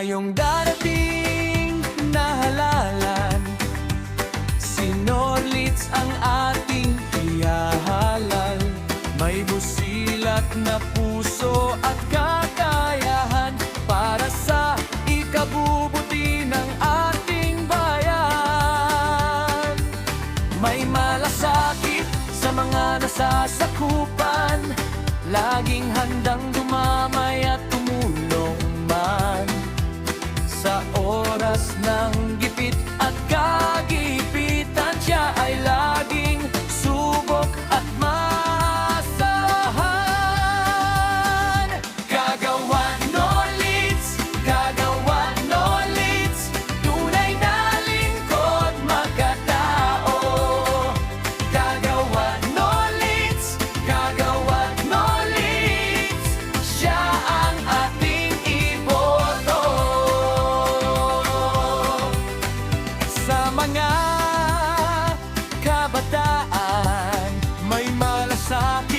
tayong darating na halalan. Si Norlitz ang ating ihahalal. May busilak na puso at kakayahan para sa ikabubuti ng ating bayan. May malasakit sa mga nasasakupan, laging handang dumamay at tumulong man. Sa oras ng gipit at kagipitan, siya ay laging subok at masahan. Kagawan Norlitz, Kagawan Norlitz, tunay na lingkod magkatao. Kagawan Norlitz, Kagawan Norlitz, siya ang ating iboto. Sa mga kabataan, may malasakit